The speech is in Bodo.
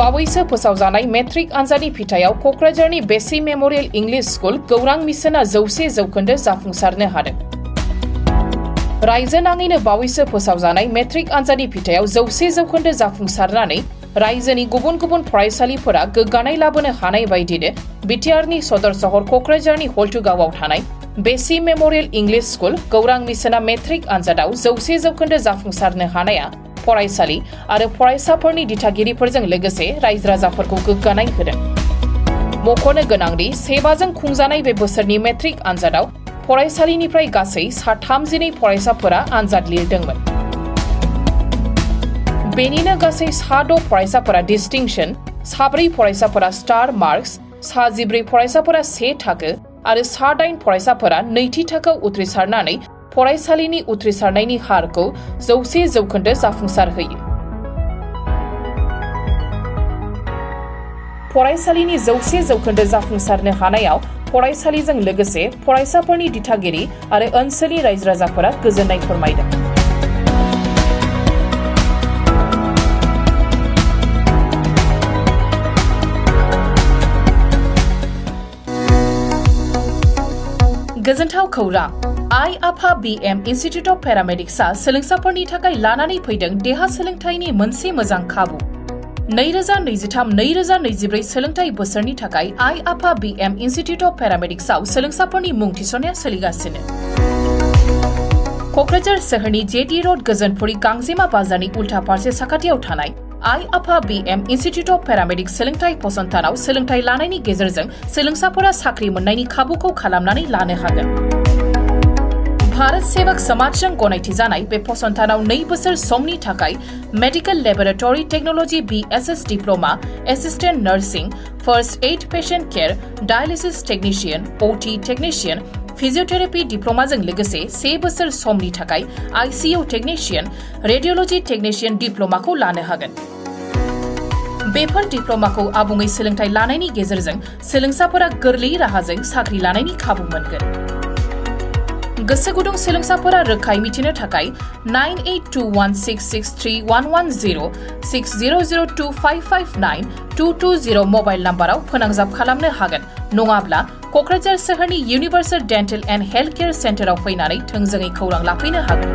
बावैसो फोसावजानाय मेट्रिक आनजादनि फिथायाव क'क्राझारनि बेसी मेम'रियेल इंलिश स्कुल गौरां मिशनआ 100% जाफुंसारनो हादों। रायजो नाङैनो बावैसो फोसावजानाय मेट्रिक आनजादनि फिथायाव 100% जाफुंसारनानै रायजोनि गुबुन गुबुन फरायसालिफोरा गोग्गानाय लाबोनो हानाय बायदिनो बिटिआरनि सदर सहर क'क्राझारनि हल्टुगावआव थानाय बेसी मेम'रियेल इंलिश स्कुल गौरां मिशनआ मेट्रिक आनजादाव 100% जाफुंसारनो हानाया फरायसालि आरो फरायसाफोरनि दिथागिरिफोरजों लोगोसे रायजो राजाफोरखौ गोग्गानाय होदों। मख'नो गोनांदि सेबाजों खुंजानाय बे बोसोरनि मेट्रिक आनजादाव फरायसालिनिफ्राय गासै 32 फरायसाफोरा आनजाद लिरदोंमोन। बेनिनो गासै 6 फरायसाफोरा डिस्टिंक्शन, 4 फरायसाफोरा स्टार मार्क्स, 14 फरायसाफोरा से थाखो आरो 8 फरायसाफोरा नैथि थाखोआव उथ्रिसारनानै फरायसालिनि उथ्रिसारनायनि हारखौ 100% जाफुंसार होयो। फरायसालिनि 100% जाफुंसारनो हानायाव फरायसालिजों लोगोसे फरायसाफोरनि दिथागिरि आरो ओनसोलनि रायजो राजाफोरा गोजोननाय फोरमायदों। गोजोनथाव खौरां, आइ आफा BM इन्स्टिट्युट अफ पेरामेडिक्सआ सोलोंसाफोरनि थाखाय लानानै फैदों देहा सोलोंथाइनि मोनसे मोजां खाबु। 2023-2024 सोलोंथाइ बोसोरनि थाखाय आइ आफा BM इन्स्टिट्युट अफ पेरामेडिक्सआव सोलोंसाफोरनि मुं थिसननाया सोलिगासिनो। क'क्राझार सोहोरनि जेटी रोड गोजोनपुरी गांजेमा बाजारनि उल्था फारसे साखाथियाव थानाय आइ आफा BM इन्स्टिट्युट अफ पेरामेडिक्स सोलोंथाइ फसंथानाव सोलोंथाइ लानायनि गेजेरजों सोलोंसाफोरा साख्रि मोननायनि खाबुखौ खालामनानै लानो हागोन। भारत सेवक समाजजों गनायथि जानाय बे फसंथानाव 2 बोसोर समनि थाखाय medical laboratory technology BSS diploma, assistant nursing, first aid patient care, dialysis technician, OT technician, physiotherapy डिप्लोमाजों लोगोसे 1 बोसोर समनि थाखाय ICU टेक्निशियन, रेडियोलॉजी टेक्निशियन डिप्लोमाखौ लानो हागोन। बेफोर डिप्लोमाखौ आबुङै सोलोंथाइ लानायनि गेजेरजों सोलोंसाफोरा गोरलै राहाजों साख्रि लानायनि खाबु मोनगोन। गोसो गुदुं सोलोंसाफोरा रोखायै मिथिनो थाखाय 9821663110 6002559220 मबाइल नाम्बाराव फोनांजाब खालामनो हागोन, नङाब्ला क'क्राझार सोहोरनि universal dental and health care सेन्टाराव फैनानै थोंजोङै खौरां लाफैनो हागोन।